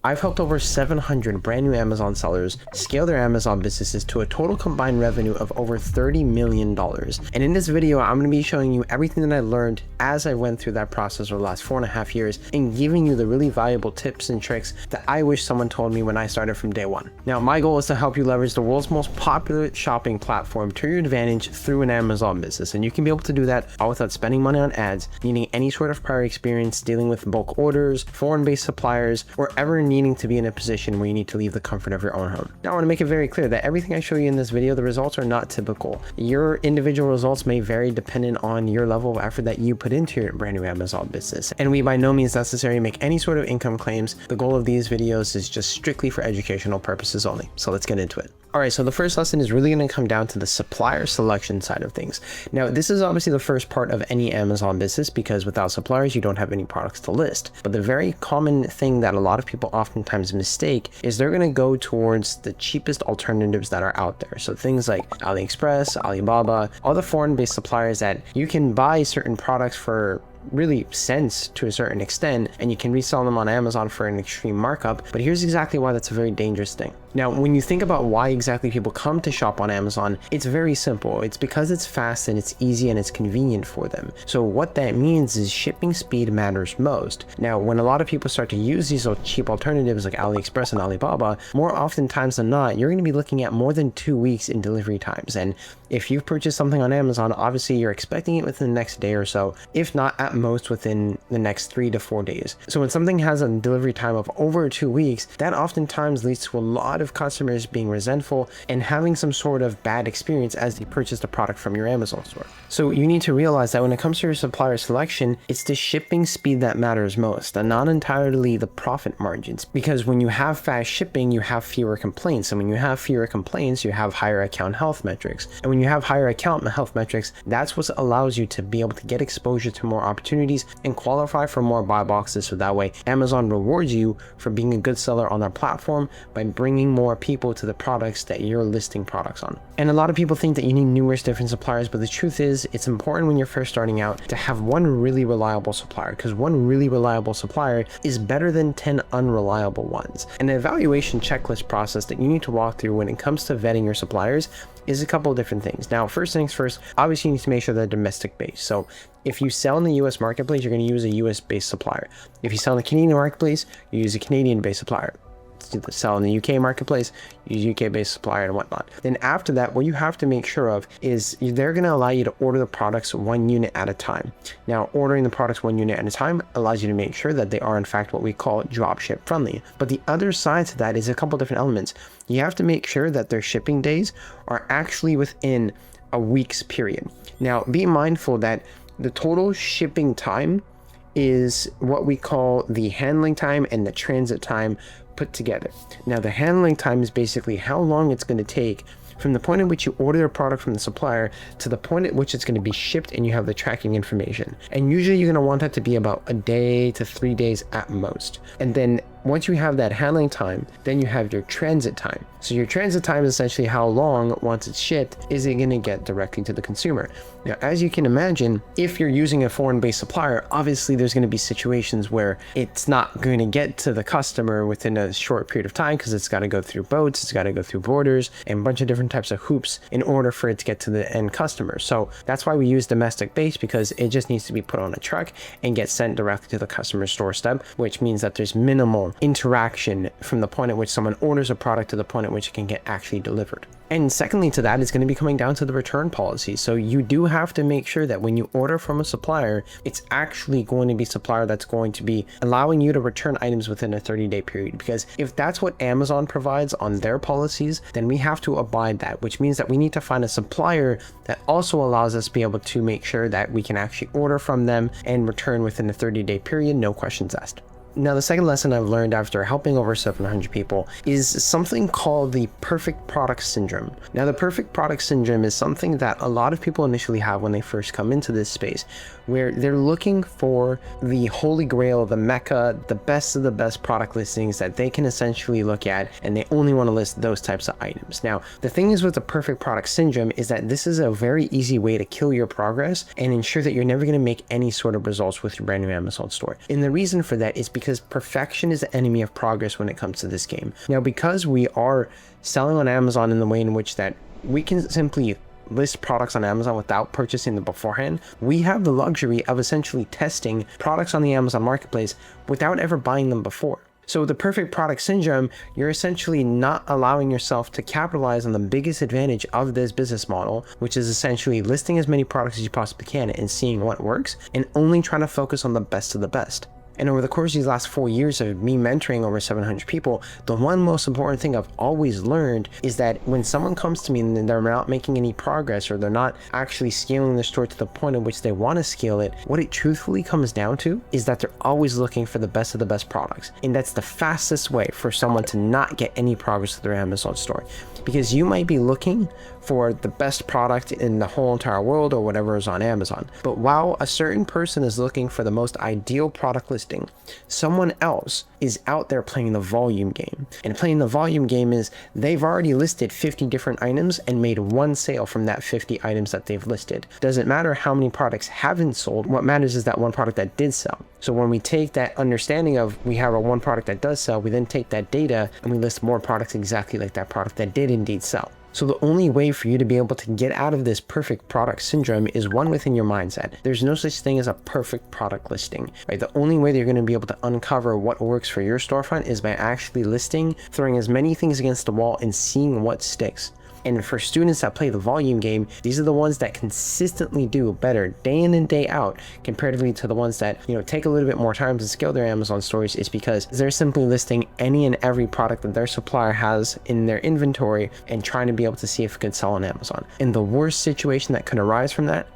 I've helped over 700 brand new Amazon sellers scale their Amazon businesses to a total combined revenue of over $30 million. And in this video, I'm going to be showing you everything that I learned as I went through that process over the last 4.5 years and giving you the really valuable tips and tricks that I wish someone told me when I started from day one. Now, my goal is to help you leverage the world's most popular shopping platform to your advantage through an Amazon business. And you can be able to do that all without spending money on ads, needing any sort of prior experience dealing with bulk orders, foreign-based suppliers, or ever needing to be in a position where you need to leave the comfort of your own home. Now, I want to make it very clear that everything I show you in this video, the results are not typical. Your individual results may vary dependent on your level of effort that you put into your brand new Amazon business. And we by no means necessarily make any sort of income claims. The goal of these videos is just strictly for educational purposes only. So let's get into it. All right, so the first lesson is really going to come down to the supplier selection side of things. Now, this is obviously the first part of any Amazon business because without suppliers, you don't have any products to list. But the very common thing that a lot of people oftentimes mistake is they're going to go towards the cheapest alternatives that are out there. So things like AliExpress, Alibaba, all the foreign-based suppliers that you can buy certain products for really cents to a certain extent, and you can resell them on Amazon for an extreme markup. But here's exactly why that's a very dangerous thing. Now, when you think about why exactly people come to shop on Amazon, it's very simple. It's because it's fast and it's easy and it's convenient for them. So what that means is shipping speed matters most. Now, when a lot of people start to use these cheap alternatives like AliExpress and Alibaba, more oftentimes than not, you're going to be looking at more than 2 weeks in delivery times. And if you've purchased something on Amazon, obviously you're expecting it within the next day or so, if not at most within the next 3 to 4 days. So when something has a delivery time of over 2 weeks, that oftentimes leads to a lot of customers being resentful and having some sort of bad experience as they purchase the product from your Amazon store. So you need to realize that when it comes to your supplier selection, it's the shipping speed that matters most and not entirely the profit margins. Because when you have fast shipping, you have fewer complaints. And when you have fewer complaints, you have higher account health metrics. And when you have higher account health metrics, that's what allows you to be able to get exposure to more opportunities and qualify for more buy boxes. So that way Amazon rewards you for being a good seller on their platform by bringing more people to the products that you're listing products on. And a lot of people think that you need numerous different suppliers, but the truth is it's important when you're first starting out to have one really reliable supplier, because one really reliable supplier is better than 10 unreliable ones. And the evaluation checklist process that you need to walk through when it comes to vetting your suppliers is a couple of different things. Now, first things first, obviously you need to make sure they're domestic based. So if you sell in the US marketplace, you're going to use a US based supplier. If you sell in the Canadian marketplace, you use a Canadian based supplier. To sell in the UK marketplace, use UK based supplier and whatnot. Then after that, what you have to make sure of is they're going to allow you to order the products 1 unit at a time. Now, ordering the products 1 unit at a time allows you to make sure that they are in fact what we call dropship friendly. But the other side to that is a couple different elements. You have to make sure that their shipping days are actually within a week's period. Now, be mindful that the total shipping time is what we call the handling time and the transit time put together. Now, the handling time is basically how long it's going to take from the point at which you order a product from the supplier to the point at which it's going to be shipped and you have the tracking information. And usually you're going to want that to be about a day to 3 days at most. And then once you have that handling time, then you have your transit time. So your transit time is essentially how long, once it's shipped, is it going to get directly to the consumer. Now, as you can imagine, if you're using a foreign-based supplier, obviously there's going to be situations where it's not going to get to the customer within a short period of time because it's got to go through boats, it's got to go through borders, and a bunch of different types of hoops in order for it to get to the end customer. So that's why we use domestic-based, because it just needs to be put on a truck and get sent directly to the customer's doorstep, which means that there's minimal interaction from the point at which someone orders a product to the point at which it can get actually delivered. And secondly to that is going to be coming down to the return policy. So you do have to make sure that when you order from a supplier, it's actually going to be a supplier that's going to be allowing you to return items within a 30-day period. Because if that's what Amazon provides on their policies, then we have to abide that, which means that we need to find a supplier that also allows us to be able to make sure that we can actually order from them and return within a 30-day period, no questions asked. Now, the second lesson I've learned after helping over 700 people is something called the perfect product syndrome. Now, the perfect product syndrome is something that a lot of people initially have when they first come into this space, where they're looking for the holy grail, the mecca, the best of the best product listings that they can essentially look at, and they only want to list those types of items. Now, the thing is with the perfect product syndrome is that this is a very easy way to kill your progress and ensure that you're never going to make any sort of results with your brand new Amazon store. And the reason for that is because perfection is the enemy of progress when it comes to this game. Now, because we are selling on Amazon in the way in which that we can simply list products on Amazon without purchasing them beforehand, we have the luxury of essentially testing products on the Amazon marketplace without ever buying them before. So with the perfect product syndrome, you're essentially not allowing yourself to capitalize on the biggest advantage of this business model, which is essentially listing as many products as you possibly can and seeing what works, and only trying to focus on the best of the best. And over the course of these last 4 years of me mentoring over 700 people, the one most important thing I've always learned is that when someone comes to me and they're not making any progress, or they're not actually scaling their store to the point at which they want to scale it, what it truthfully comes down to is that they're always looking for the best of the best products. And that's the fastest way for someone to not get any progress with their Amazon store. Because you might be looking for the best product in the whole entire world or whatever is on Amazon. But while a certain person is looking for the most ideal product listing, someone else is out there playing the volume game. And playing the volume game is they've already listed 50 different items and made one sale from that 50 items that they've listed. Doesn't matter how many products haven't sold. What matters is that one product that did sell. So when we take that understanding of we have a one product that does sell, we then take that data and we list more products exactly like that product that did indeed sell. So the only way for you to be able to get out of this perfect product syndrome is one within your mindset. There's no such thing as a perfect product listing, right? The only way that you're going to be able to uncover what works for your storefront is by actually listing, throwing as many things against the wall and seeing what sticks. And for students that play the volume game, these are the ones that consistently do better day in and day out comparatively to the ones that, take a little bit more time to scale their Amazon stores, is because they're simply listing any and every product that their supplier has in their inventory and trying to be able to see if it could sell on Amazon. And the worst situation that could arise from that,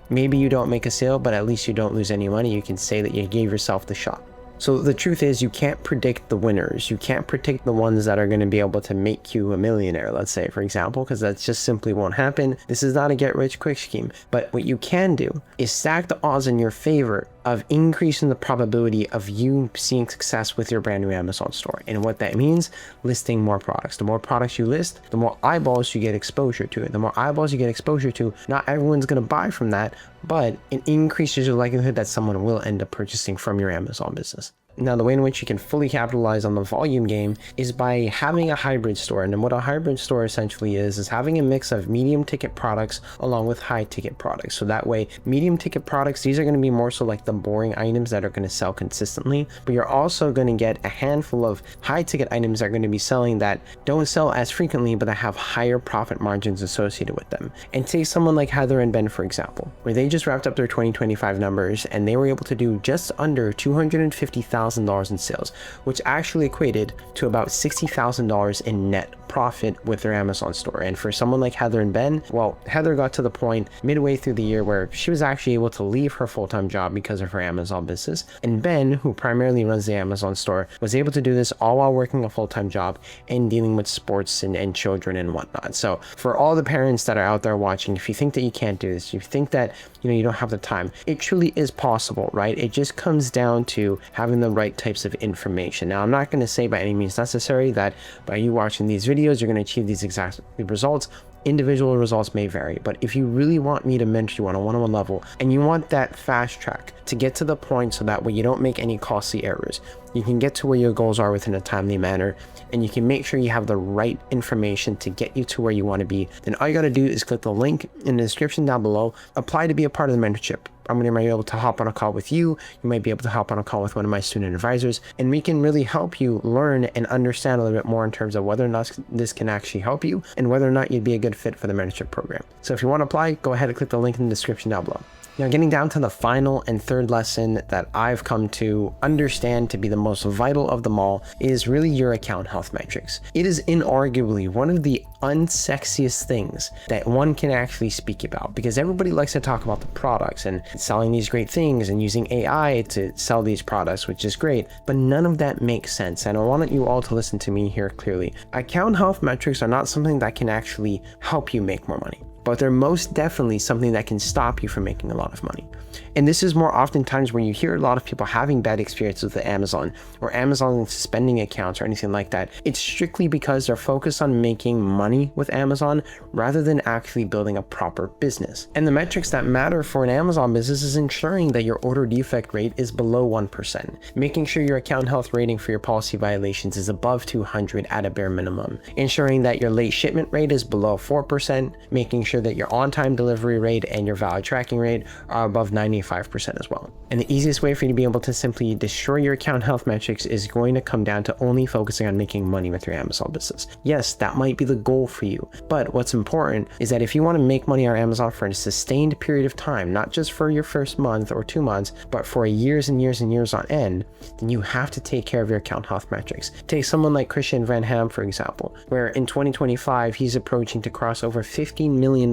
maybe you don't make a sale, but at least you don't lose any money. You can say that you gave yourself the shot. So the truth is, you can't predict the winners. You can't predict the ones that are going to be able to make you a millionaire, let's say, for example, because that just simply won't happen. This is not a get rich quick scheme. But what you can do is stack the odds in your favor of increasing the probability of you seeing success with your brand new Amazon store. And what that means, listing more products. The more products you list, the more eyeballs you get exposure to. The more eyeballs you get exposure to, not everyone's going to buy from that, but it increases your likelihood that someone will end up purchasing from your Amazon business. Now, the way in which you can fully capitalize on the volume game is by having a hybrid store. And what a hybrid store essentially is having a mix of medium ticket products along with high ticket products. So that way, medium ticket products, these are going to be more so like the boring items that are going to sell consistently, but you're also going to get a handful of high ticket items that are going to be selling that don't sell as frequently, but that have higher profit margins associated with them. And take someone like Heather and Ben, for example, where they just wrapped up their 2025 numbers and they were able to do just under $250,000 in sales, which actually equated to about $60,000 in net profit with their Amazon store. And for someone like Heather and Ben, well, Heather got to the point midway through the year where she was actually able to leave her full-time job because of her Amazon business. And Ben, who primarily runs the Amazon store, was able to do this all while working a full-time job and dealing with sports and children and whatnot. So for all the parents that are out there watching, if you think that you can't do this, you think that you don't have the time, it truly is possible, right? It just comes down to having the right types of information. Now, I'm not going to say by any means necessary that by you watching these videos you're going to achieve these exact results. Individual results may vary, but if you really want me to mentor you on a one-on-one level and you want that fast track to get to the point so that way you don't make any costly errors, you can get to where your goals are within a timely manner, and you can make sure you have the right information to get you to where you want to be, then all you got to do is click the link in the description down below, apply to be a part of the mentorship. I'm going to be able to hop on a call with you. You might be able to hop on a call with one of my student advisors, and we can really help you learn and understand a little bit more in terms of whether or not this can actually help you and whether or not you'd be a good fit for the mentorship program. So if you want to apply, go ahead and click the link in the description down below. Now, getting down to the final and third lesson that I've come to understand to be the most vital of them all is really your account health metrics. It is inarguably one of the unsexiest things that one can actually speak about, because everybody likes to talk about the products and selling these great things and using AI to sell these products, which is great, but none of that makes sense. And I want you all to listen to me here clearly. Account health metrics are not something that can actually help you make more money. but they're most definitely something that can stop you from making a lot of money. And this is more oftentimes when you hear a lot of people having bad experiences with Amazon or Amazon suspending accounts or anything like that. It's strictly because they're focused on making money with Amazon rather than actually building a proper business. And the metrics that matter for an Amazon business is ensuring that your order defect rate is below 1%, making sure your account health rating for your policy violations is above 200 at a bare minimum, ensuring that your late shipment rate is below 4%, making sure that your on-time delivery rate and your valid tracking rate are above 95% as well. And the easiest way for you to be able to simply destroy your account health metrics is going to come down to only focusing on making money with your Amazon business. Yes, that might be the goal for you, but what's important is that if you want to make money on Amazon for a sustained period of time, not just for your first month or 2 months, but for years and years and years on end, then you have to take care of your account health metrics. Take someone like Christian Van Ham, for example, where in 2025, he's approaching to cross over $15 million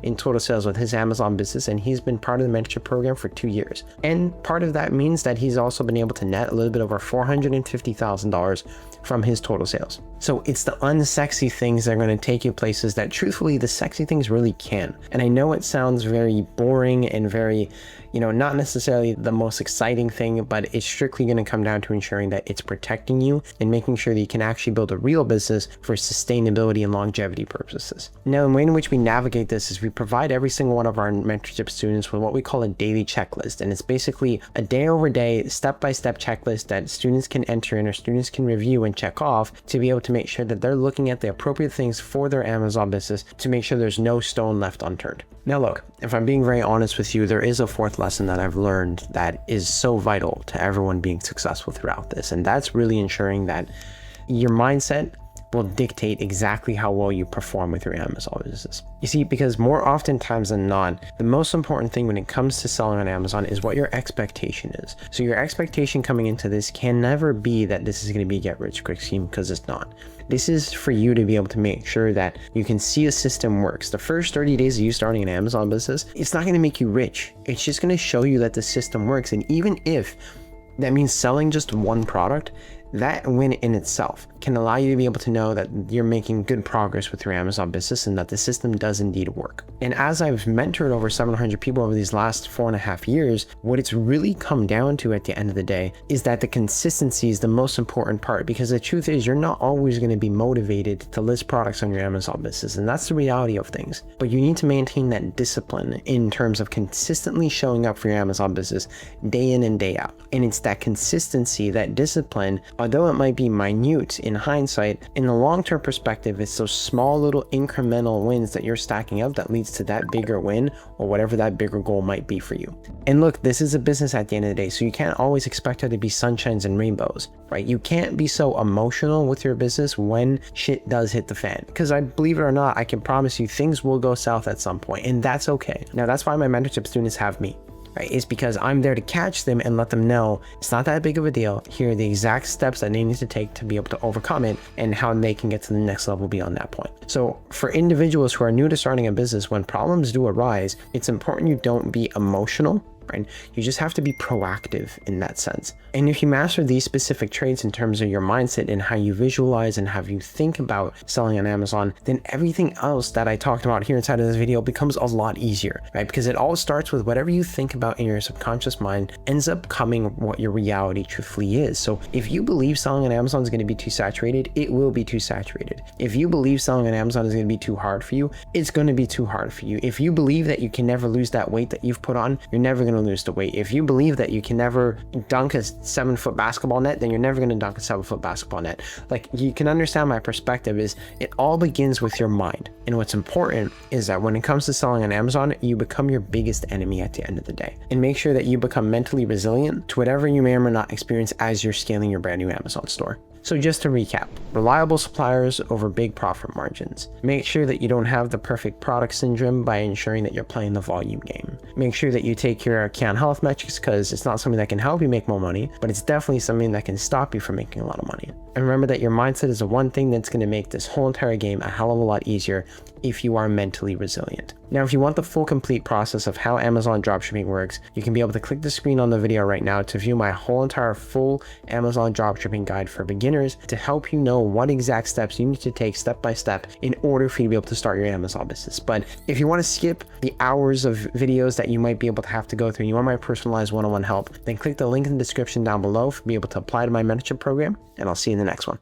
in total sales with his Amazon business, and he's been part of the mentorship program for 2 years. And part of that means that he's also been able to net a little bit over $450,000 from his total sales. So it's the unsexy things that are going to take you places that truthfully the sexy things really can. And I know it sounds very boring and very, not necessarily the most exciting thing, but it's strictly going to come down to ensuring that it's protecting you and making sure that you can actually build a real business for sustainability and longevity purposes. Now, the way in which we navigate this is we provide every single one of our mentorship students with what we call a daily checklist. And it's basically a day over day, step-by-step checklist that students can enter in or students can review and check off to be able to make sure that they're looking at the appropriate things for their Amazon business to make sure there's no stone left unturned. Now look, if I'm being very honest with you, there is a fourth lesson that I've learned that is so vital to everyone being successful throughout this, and that's really ensuring that your mindset will dictate exactly how well you perform with your Amazon business. You see, because more oftentimes than not, the most important thing when it comes to selling on Amazon is what your expectation is. So your expectation coming into this can never be that this is going to be a get rich quick scheme, because it's not. This is for you to be able to make sure that you can see a system works. The first 30 days of you starting an Amazon business, it's not going to make you rich. It's just going to show you that the system works. And even if that means selling just one product, that win in itself can allow you to be able to know that you're making good progress with your Amazon business and that the system does indeed work. And as I've mentored over 700 people over these last 4.5 years, what it's really come down to at the end of the day is that the consistency is the most important part, because the truth is you're not always going to be motivated to list products on your Amazon business, and that's the reality of things. But you need to maintain that discipline in terms of consistently showing up for your Amazon business day in and day out. And it's that consistency, that discipline, although it might be minute in hindsight, in the long-term perspective, it's those small little incremental wins that you're stacking up that leads to that bigger win or whatever that bigger goal might be for you. And look, this is a business at the end of the day, so you can't always expect it to be sunshines and rainbows, right? You can't be so emotional with your business when shit does hit the fan, because I believe it or not, I can promise you things will go south at some point, and that's okay. Now, that's why my mentorship students have me. Right? It's because I'm there to catch them and let them know it's not that big of a deal. Here are the exact steps that they need to take to be able to overcome it and how they can get to the next level beyond that point. So for individuals who are new to starting a business, when problems do arise, it's important you don't be emotional. Right? You just have to be proactive in that sense. And if you master these specific traits in terms of your mindset and how you visualize and how you think about selling on Amazon, then everything else that I talked about here inside of this video becomes a lot easier, right? Because it all starts with whatever you think about in your subconscious mind ends up coming what your reality truthfully is. So if you believe selling on Amazon is going to be too saturated, it will be too saturated. If you believe selling on Amazon is going to be too hard for you, it's going to be too hard for you. If you believe that you can never lose that weight that you've put on, you're never going to lose the weight. If you believe that you can never dunk a 7-foot basketball net, then you're never going to dunk a 7-foot basketball net. Like, you can understand my perspective is it all begins with your mind. And what's important is that when it comes to selling on Amazon, you become your biggest enemy at the end of the day, and make sure that you become mentally resilient to whatever you may or may not experience as you're scaling your brand new Amazon store. So just to recap, reliable suppliers over big profit margins. Make sure that you don't have the perfect product syndrome by ensuring that you're playing the volume game. Make sure that you take your account health metrics, because it's not something that can help you make more money, but it's definitely something that can stop you from making a lot of money. And remember that your mindset is the one thing that's going to make this whole entire game a hell of a lot easier if you are mentally resilient. Now, if you want the full complete process of how Amazon dropshipping works, you can be able to click the screen on the video right now to view my whole entire full Amazon dropshipping guide for beginners trainers to help you know what exact steps you need to take step by step in order for you to be able to start your Amazon business. But if you want to skip the hours of videos that you might be able to have to go through and you want my personalized one-on-one help, then click the link in the description down below to be able to apply to my mentorship program, and I'll see you in the next one.